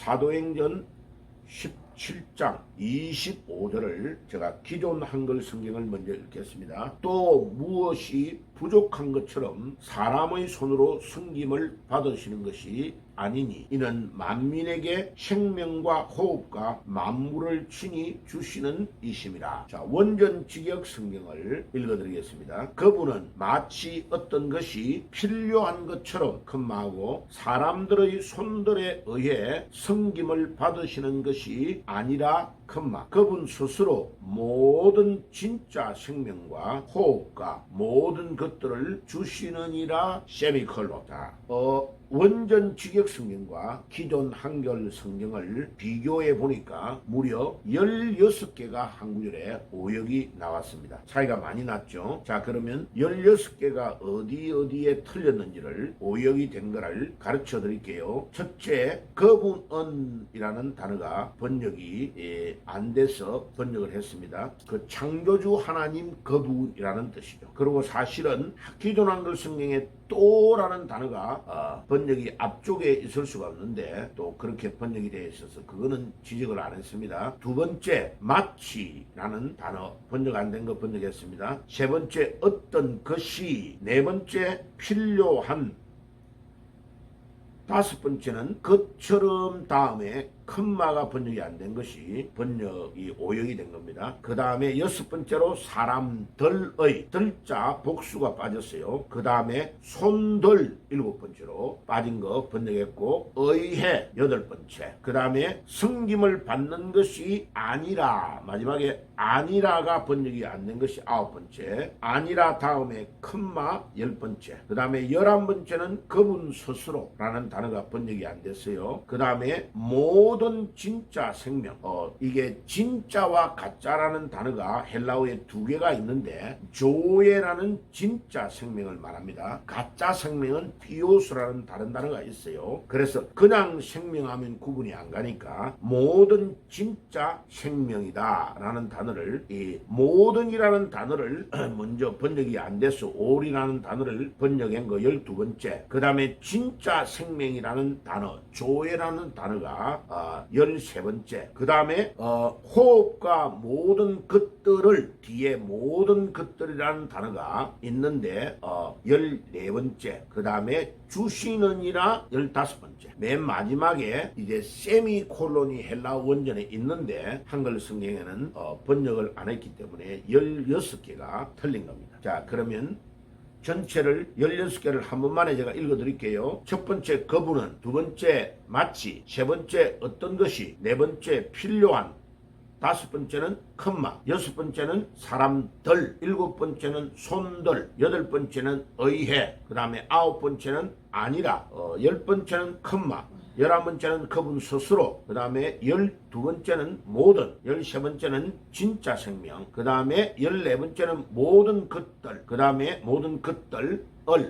사도행전 17장 25절을 제가 기존 한글 성경을 먼저 읽겠습니다. 또 무엇이 부족한 것처럼 사람의 손으로 섬김을 받으시는 것이 아니니 이는 만민에게 생명과 호흡과 만물을 친히 주시는 이심이라. 자, 원전 직역 성경을 읽어드리겠습니다. 그분은 마치 어떤 것이 필요한 것처럼 큰마하고 사람들의 손들에 의해 섬김을 받으시는 것이 아니라 큰마. 그분 스스로 모든 진짜 생명과 호흡과 모든 것들을 주시느니라. 세미콜론. 자, 원전 직역 성경과 기존 한글 성경을 비교해 보니까 무려 16개가 한 구절에 오역이 나왔습니다. 차이가 많이 났죠. 자, 그러면 16개가 어디에 틀렸는지를 오역이 된 거를 가르쳐 드릴게요. 첫째, 그분은이라는 단어가 번역이 안 돼서 번역을 했습니다. 그 창조주 하나님 그분이라는 뜻이죠. 그리고 사실은 기존 한글 성경에 또라는 단어가 번역이 앞쪽에 있을 수가 없는데 또 그렇게 번역이 되어 있어서 그거는 지적을 안 했습니다. 두 번째, 마치라는 단어 번역 안 된 거 번역했습니다. 세 번째, 어떤 것이. 네 번째, 필요한. 다섯 번째는 것처럼 다음에 큰마가 번역이 안 된 것이 번역이 오역이 된 겁니다. 그 다음에 여섯 번째로 사람들의 들자 복수가 빠졌어요. 그 다음에 손들 일곱 번째로 빠진 거 번역했고 의해 여덟 번째. 그 다음에 섬김을 받는 것이 아니라 마지막에 아니라가 번역이 안 된 것이 아홉 번째. 아니라 다음에 큰마 열 번째. 그 다음에 11번째는 그분 스스로라는 단어가 번역이 안 됐어요. 그 다음에 모든 진짜 생명. 이게 진짜와 가짜라는 단어가 헬라어에 두 개가 있는데 조에라는 진짜 생명을 말합니다. 가짜 생명은 피오스라는 다른 단어가 있어요. 그래서 그냥 생명하면 구분이 안 가니까 모든 진짜 생명이다 라는 단어를, 이 모든이라는 단어를 먼저 번역이 안 돼서 올이라는 단어를 번역한 거 12번째. 그 다음에 진짜 생명이라는 단어 조에라는 단어가 13번째. 그 다음에 호흡과 모든 것들을 뒤에 모든 것들이라는 단어가 있는데 14번째. 그 다음에 주시느니라 15번째. 맨 마지막에 이제 세미콜론이 헬라어 원전에 있는데 한글 성경에는 번역을 안 했기 때문에 16개가 틀린 겁니다. 자, 그러면 전체를 16개를 한 번만에 제가 읽어드릴게요. 첫 번째, 그분은. 두 번째, 마치. 세 번째, 어떤 것이. 네 번째, 필요한. 다섯 번째는 큰마. 여섯 번째는 사람들. 일곱 번째는 손들. 여덟 번째는 의해. 그 다음에 아홉 번째는 아니라. 열 번째는 큰마. 11번째는 그분 스스로. 그 다음에 12번째는 모든. 13번째는 진짜 생명. 그 다음에 14번째는 모든 것들. 그 다음에 모든 것들.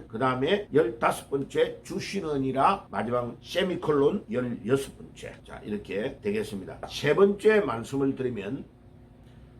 그 다음에 15번째 주시느니라. 마지막 세미콜론 16번째. 자, 이렇게 되겠습니다. 세 번째 말씀을 드리면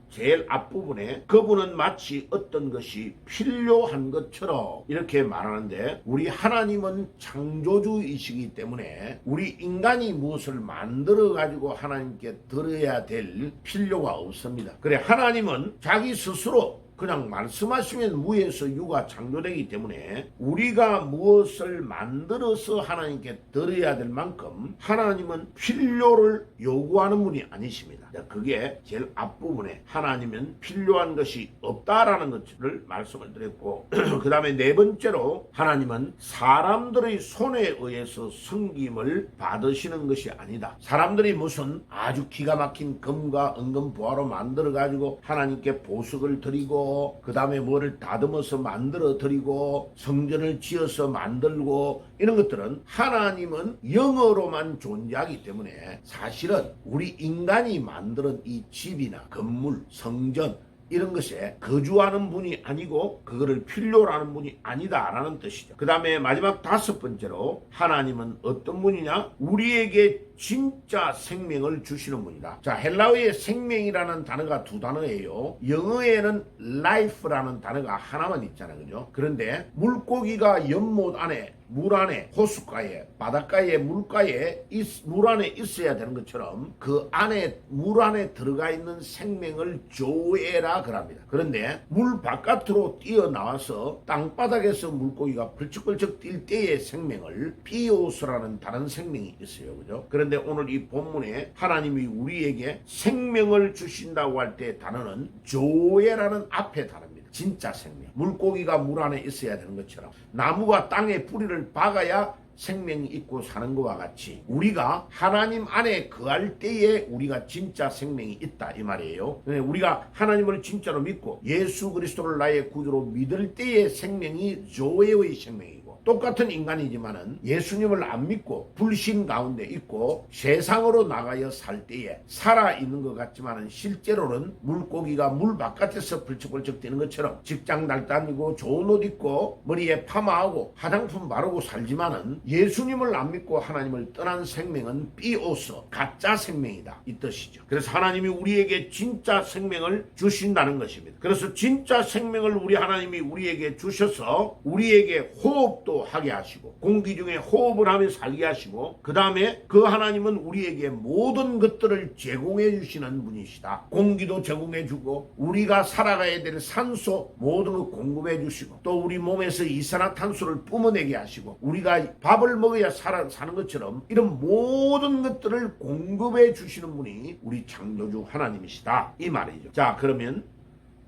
제일 앞부분에 그분은 마치 어떤 것이 필요한 것처럼 이렇게 말하는데, 우리 하나님은 창조주이시기 때문에 우리 인간이 무엇을 만들어 가지고 하나님께 드려야 될 필요가 없습니다. 그래, 하나님은 자기 스스로 그냥 말씀하시면 무에서 유가 창조되기 때문에 우리가 무엇을 만들어서 하나님께 드려야 될 만큼 하나님은 필요를 요구하는 분이 아니십니다. 그게 제일 앞부분에 하나님은 필요한 것이 없다라는 것을 말씀을 드렸고, 그 다음에 네 번째로 하나님은 사람들의 손에 의해서 섬김을 받으시는 것이 아니다. 사람들이 무슨 아주 기가 막힌 금과 은금보화로 만들어 가지고 하나님께 보석을 드리고 그 다음에 뭐를 다듬어서 만들어 드리고 성전을 지어서 만들고 이런 것들은 하나님은 영어로만 존재하기 때문에 사실은 우리 인간이 만드는 이 집이나 건물, 성전 이런 것에 거주하는 분이 아니고 그거를 필요로 하는 분이 아니다라는 뜻이죠. 그 다음에 마지막 다섯 번째로 하나님은 어떤 분이냐? 우리에게 진짜 생명을 주시는 분이다. 자, 헬라어의 생명이라는 단어가 두 단어예요. 영어에는 life라는 단어가 하나만 있잖아요. 그죠? 그런데 물고기가 연못 안에, 물 안에, 호숫가에, 바닷가에, 물가에, 물 안에 있어야 되는 것처럼 그 안에, 물 안에 들어가 있는 생명을 조에라 그럽니다. 그런데 물 바깥으로 뛰어나와서 땅바닥에서 물고기가 벌쩍벌쩍 뛸 때의 생명을 비오스라는 다른 생명이 있어요. 그죠? 그런데 오늘 이 본문에 하나님이 우리에게 생명을 주신다고 할 때 단어는 조에라는 앞에 단어입니다. 진짜 생명. 물고기가 물 안에 있어야 되는 것처럼 나무가 땅에 뿌리를 박아야 생명이 있고 사는 것과 같이 우리가 하나님 안에 거할 때에 우리가 진짜 생명이 있다 이 말이에요. 우리가 하나님을 진짜로 믿고 예수 그리스도를 나의 구주로 믿을 때의 생명이 조에의 생명이고, 똑같은 인간이지만은 예수님을 안 믿고 불신 가운데 있고 세상으로 나가여 살 때에 살아있는 것 같지만은 실제로는 물고기가 물 바깥에서 벌쩍벌쩍 뛰는 것처럼 직장 날 다니고 좋은 옷 입고 머리에 파마하고 화장품 바르고 살지만은 예수님을 안 믿고 하나님을 떠난 생명은 비오서 가짜 생명이다 이 뜻이죠. 그래서 하나님이 우리에게 진짜 생명을 주신다는 것입니다. 그래서 진짜 생명을 우리 하나님이 우리에게 주셔서 우리에게 호흡도 하게 하시고 공기 중에 호흡을 하며 살게 하시고, 그 다음에 그 하나님은 우리에게 모든 것들을 제공해 주시는 분이시다. 공기도 제공해 주고 우리가 살아가야 될 산소 모든 걸 공급해 주시고, 또 우리 몸에서 이산화탄소를 뿜어내게 하시고 우리가 밥을 먹어야 사는 것처럼 이런 모든 것들을 공급해 주시는 분이 우리 창조주 하나님이시다 이 말이죠. 자, 그러면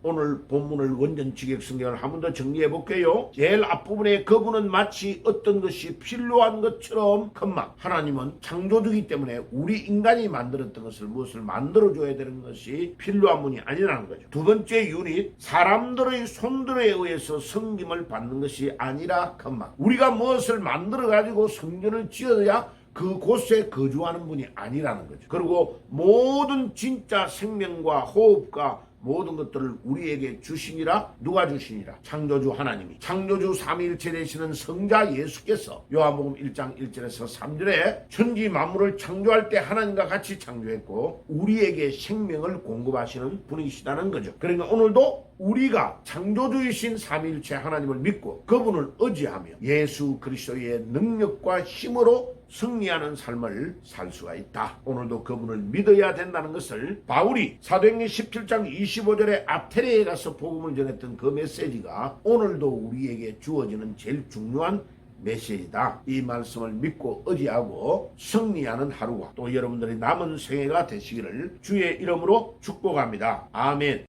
오늘 본문을 원전 직역 성경을 한 번 더 정리해 볼게요. 제일 앞부분에 그분은 마치 어떤 것이 필요한 것처럼 큰막, 하나님은 창조주이기 때문에 우리 인간이 만들었던 것을 무엇을 만들어줘야 되는 것이 필요한 분이 아니라는 거죠. 두 번째 유닛, 사람들의 손들에 의해서 섬김을 받는 것이 아니라 큰막, 우리가 무엇을 만들어가지고 성전을 지어야 그곳에 거주하는 분이 아니라는 거죠. 그리고 모든 진짜 생명과 호흡과 모든 것들을 우리에게 주시니라. 누가 주시니라? 창조주 하나님이. 창조주 삼위일체 되시는 성자 예수께서 요한복음 1장 1절에서 3절에 천지 만물을 창조할 때 하나님과 같이 창조했고 우리에게 생명을 공급하시는 분이시다는 거죠. 그러니까 오늘도 우리가 창조주이신 삼위일체 하나님을 믿고 그분을 의지하며 예수 그리스도의 능력과 힘으로 승리하는 삶을 살 수가 있다. 오늘도 그분을 믿어야 된다는 것을 바울이 사도행전 17장 25절에 아테네에 가서 복음을 전했던 그 메시지가 오늘도 우리에게 주어지는 제일 중요한 메시지다. 이 말씀을 믿고 의지하고 승리하는 하루가 또 여러분들의 남은 생애가 되시기를 주의 이름으로 축복합니다. 아멘.